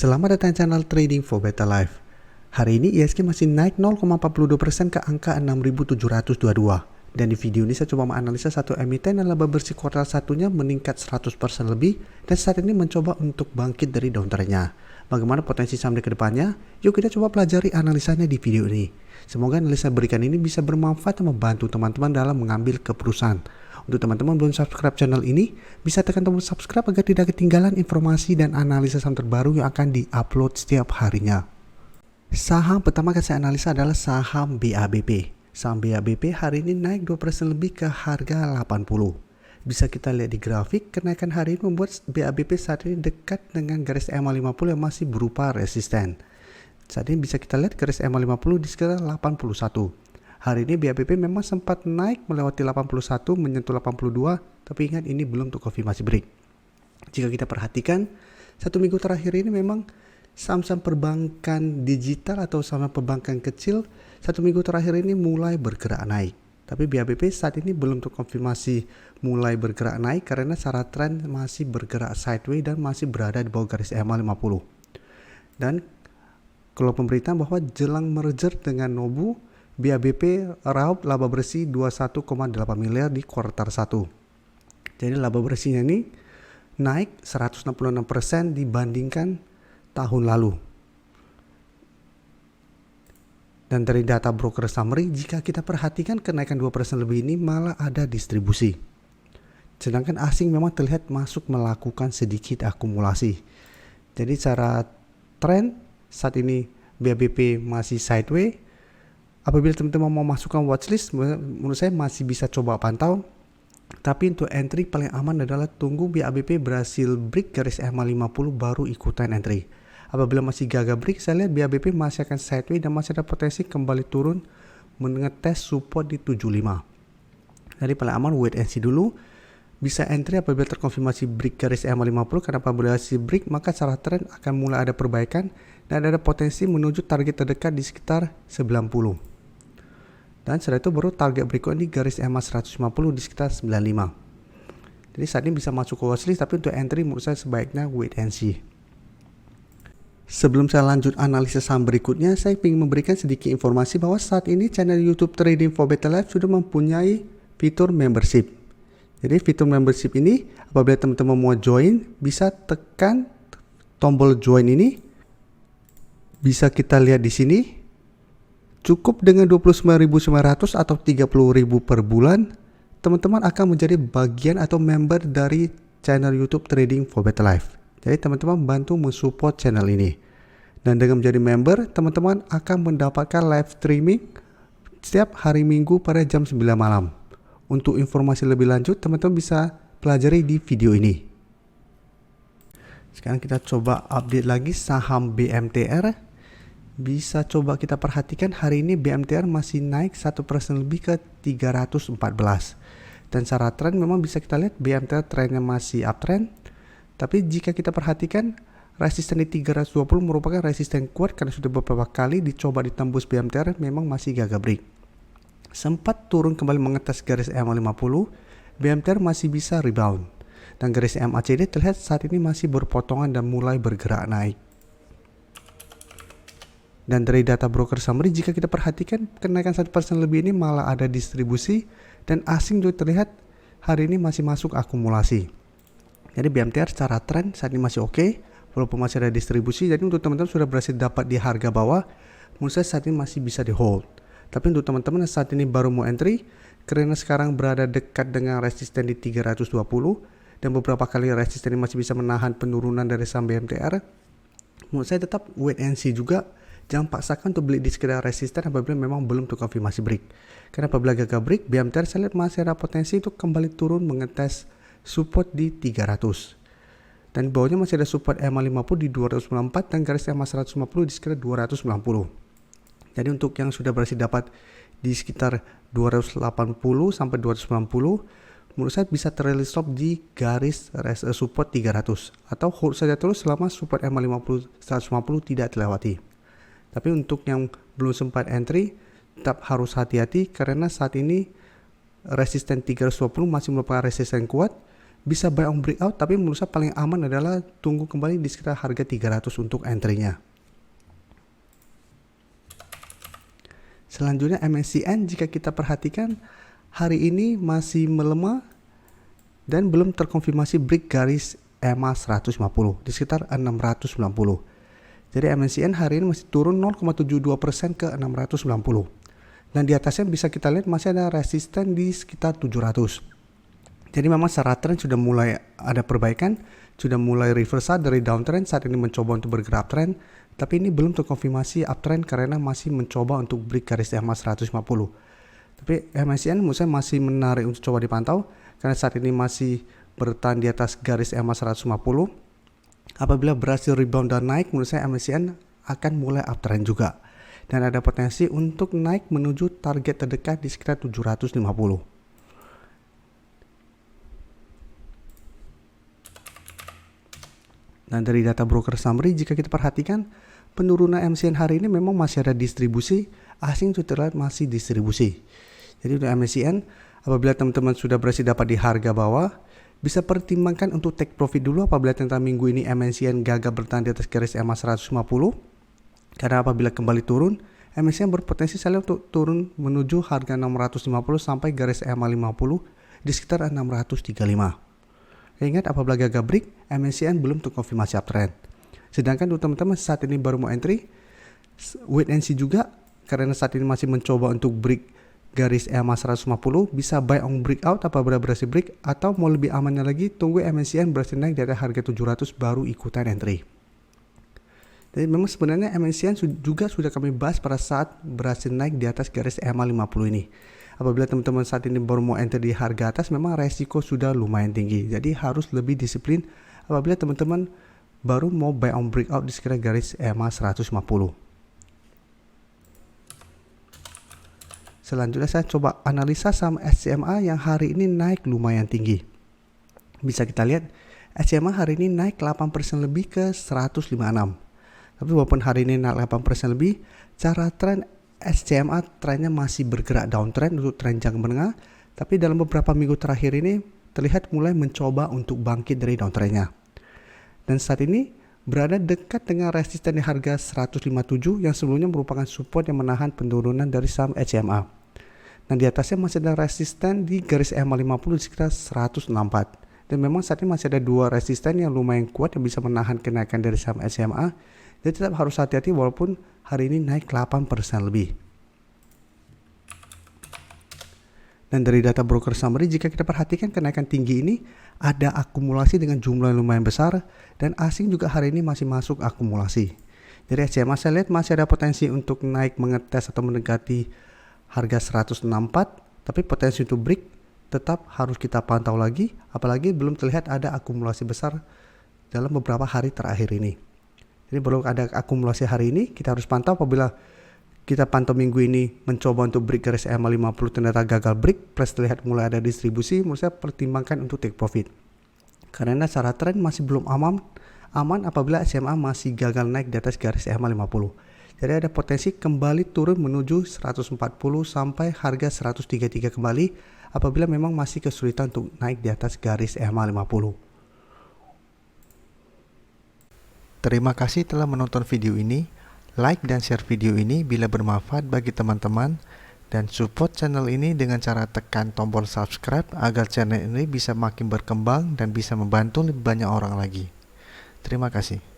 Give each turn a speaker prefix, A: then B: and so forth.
A: Selamat datang di channel Trading for Better Life. Hari ini ISG masih naik 0,42% ke angka 6.722. Dan di video ini saya coba menganalisa satu emiten dan laba bersih kuartal satunya meningkat 100% lebih dan saat ini mencoba untuk bangkit dari downtrendnya. Bagaimana potensi saham di kedepannya? Yuk kita coba pelajari analisanya di video ini. Semoga analisa berikan ini bisa bermanfaat dan membantu teman-teman dalam mengambil keputusan. Untuk teman-teman belum subscribe channel ini, bisa tekan tombol subscribe agar tidak ketinggalan informasi dan analisa saham terbaru yang akan di-upload setiap harinya. Saham pertama yang saya analisa adalah saham BABP. Saham BABP hari ini naik 2% lebih ke harga 80. Bisa kita lihat di grafik, kenaikan hari ini membuat BABP saat ini dekat dengan garis EMA50 yang masih berupa resisten. Saat ini bisa kita lihat garis EMA50 di sekitar 81. Hari ini BABP memang sempat naik melewati 81 menyentuh 82, tapi ingat ini belum untuk konfirmasi break. Jika kita perhatikan, satu minggu terakhir ini memang saham-saham perbankan digital atau saham perbankan kecil satu minggu terakhir ini mulai bergerak naik. Tapi BABP saat ini belum untuk konfirmasi mulai bergerak naik karena secara tren masih bergerak sideways dan masih berada di bawah garis EMA50. Dan kalau pemberitaan bahwa jelang merger dengan Nobu, BABP raup laba bersih 21,8 miliar di kuartal 1. Jadi laba bersihnya ini naik 166% dibandingkan tahun lalu. Dan dari data broker summary, jika kita perhatikan kenaikan 2% lebih ini malah ada distribusi. Sedangkan asing memang terlihat masuk melakukan sedikit akumulasi. Jadi secara tren saat ini BABP masih sideways. Apabila teman-teman mau masukkan watchlist, menurut saya masih bisa coba pantau. Tapi untuk entry paling aman adalah tunggu BABP berhasil break garis EMA50 baru ikutan entry. Apabila masih gagal break, saya lihat BABP masih akan sideways dan masih ada potensi kembali turun mengetes support di 75. Jadi paling aman wait and see dulu. Bisa entry apabila terkonfirmasi break garis EMA50 karena apabila hasil break maka secara trend akan mulai ada perbaikan dan ada potensi menuju target terdekat di sekitar 90. Dan setelah itu baru target berikutnya di garis EMA 150 di sekitar 95. Jadi saat ini bisa masuk ke watchlist, tapi untuk entry menurut saya sebaiknya wait and see. Sebelum saya lanjut analisis saham berikutnya, saya ingin memberikan sedikit informasi bahwa saat ini channel YouTube Trading for Better Life sudah mempunyai fitur membership. Jadi fitur membership ini apabila teman-teman mau join, bisa tekan tombol join ini. Bisa kita lihat di sini. Cukup dengan 29.900 atau 30.000 per bulan, teman-teman akan menjadi bagian atau member dari channel YouTube Trading for Better Life. Jadi teman-teman bantu mensupport channel ini. Dan dengan menjadi member, teman-teman akan mendapatkan live streaming setiap hari Minggu pada jam 9 malam. Untuk informasi lebih lanjut, teman-teman bisa pelajari di video ini. Sekarang kita coba update lagi saham BMTR. Bisa coba kita perhatikan hari ini BMTR masih naik 1% lebih ke 314. Dan secara tren memang bisa kita lihat BMTR trennya masih uptrend. Tapi jika kita perhatikan resisten di 320 merupakan resisten kuat karena sudah beberapa kali dicoba ditembus BMTR memang masih gagal break. Sempat turun kembali mengetes garis EMA50, BMTR masih bisa rebound. Dan garis MACD terlihat saat ini masih berpotongan dan mulai bergerak naik. Dan dari data broker summary, jika kita perhatikan kenaikan 1% lebih ini malah ada distribusi dan asing juga terlihat hari ini masih masuk akumulasi. Jadi BMTR secara tren saat ini masih oke, walaupun masih ada distribusi. Jadi untuk teman-teman sudah berhasil dapat di harga bawah, menurut saya saat ini masih bisa di hold. Tapi untuk teman-teman yang saat ini baru mau entry, karena sekarang berada dekat dengan resisten di 320 dan beberapa kali resisten ini masih bisa menahan penurunan dari saham BMTR, menurut saya tetap wait and see juga. Jangan paksakan untuk beli di sekedar resisten apabila memang belum terkonfirmasi break. Karena apabila gagal break, BMTR saya lihat masih ada potensi untuk kembali turun mengetes support di 300. Dan di bawahnya masih ada support EMA50 di 294 dan garis EMA 150 di sekitar 290. Jadi untuk yang sudah berhasil dapat di sekitar 280 sampai 290, menurut saya bisa trailing stop di garis support 300 atau hold saja terus selama support EMA50 150 tidak terlewati. Tapi untuk yang belum sempat entry, tetap harus hati-hati karena saat ini resisten 320 masih merupakan resisten kuat bisa buy on breakout, tapi menurut saya paling aman adalah tunggu kembali di sekitar harga 300 untuk entry-nya. Selanjutnya MACN, jika kita perhatikan hari ini masih melemah dan belum terkonfirmasi break garis EMA 150 di sekitar 690. Jadi MACN hari ini masih turun 0,72% ke 690. Dan di atasnya bisa kita lihat masih ada resisten di sekitar 700. Jadi memang secara trend sudah mulai ada perbaikan, sudah mulai reversal dari downtrend, saat ini mencoba untuk bergerak uptrend, tapi ini belum terkonfirmasi uptrend karena masih mencoba untuk break garis EMA 150. Tapi MACN menurut saya masih menarik untuk coba dipantau karena saat ini masih bertahan di atas garis EMA 150. Apabila berhasil rebound dan naik, menurut saya MACN akan mulai uptrend juga. Dan ada potensi untuk naik menuju target terdekat di sekitar 750. Dan dari data broker summary, jika kita perhatikan penurunan MACN hari ini memang masih ada distribusi, asing sudah terlihat masih distribusi. Jadi untuk MACN, apabila teman-teman sudah berhasil dapat di harga bawah, bisa pertimbangkan untuk take profit dulu apabila tentang minggu ini MACN gagal bertahan di atas garis EMA 150. Karena apabila kembali turun, MACN berpotensi saya lihat untuk turun menuju harga 650 sampai garis EMA 50 di sekitar 635. Ingat apabila gagal break, MACN belum terkonfirmasi uptrend. Sedangkan untuk teman-teman saat ini baru mau entry, wait and see juga karena saat ini masih mencoba untuk break garis EMA 150, bisa buy on breakout apabila berhasil break, atau mau lebih amannya lagi tunggu MACN berhasil naik dari harga 700 baru ikutan entry. Jadi memang sebenarnya MACN juga sudah kami bahas pada saat berhasil naik di atas garis EMA 50 ini. Apabila teman-teman saat ini baru mau enter di harga atas, memang resiko sudah lumayan tinggi. Jadi harus lebih disiplin apabila teman-teman baru mau buy on breakout di sekitar garis EMA 150. Selanjutnya saya coba analisa saham SCMA yang hari ini naik lumayan tinggi. Bisa kita lihat SCMA hari ini naik 8% lebih ke 156. Tapi walaupun hari ini naik 8% lebih, cara tren SCMA trennya masih bergerak downtrend untuk tren jangka menengah, tapi dalam beberapa minggu terakhir ini terlihat mulai mencoba untuk bangkit dari downtrendnya. Dan saat ini berada dekat dengan resisten di harga 157 yang sebelumnya merupakan support yang menahan penurunan dari saham SCMA. Dan di atasnya masih ada resisten di garis EMA 50 di sekitar 164. Dan memang saat ini masih ada dua resisten yang lumayan kuat yang bisa menahan kenaikan dari saham SCMA. Jadi tetap harus hati-hati walaupun hari ini naik 8% lebih. Dan dari data broker summary, jika kita perhatikan kenaikan tinggi ini ada akumulasi dengan jumlah yang lumayan besar dan asing juga hari ini masih masuk akumulasi. Jadi SCMA saya lihat masih ada potensi untuk naik mengetes atau mendekati harga 164, tapi potensi untuk break tetap harus kita pantau lagi, apalagi belum terlihat ada akumulasi besar dalam beberapa hari terakhir ini. Jadi belum ada akumulasi hari ini, kita harus pantau. Apabila kita pantau minggu ini mencoba untuk break garis EMA 50 ternyata gagal break, plus terlihat mulai ada distribusi, menurut saya pertimbangkan untuk take profit. Karena secara tren masih belum aman apabila SMA masih gagal naik di atas garis EMA 50. Jadi ada potensi kembali turun menuju 140 sampai harga 133 kembali apabila memang masih kesulitan untuk naik di atas garis EMA 50. Terima kasih telah menonton video ini. Like dan share video ini bila bermanfaat bagi teman-teman, dan support channel ini dengan cara tekan tombol subscribe agar channel ini bisa makin berkembang dan bisa membantu lebih banyak orang lagi. Terima kasih.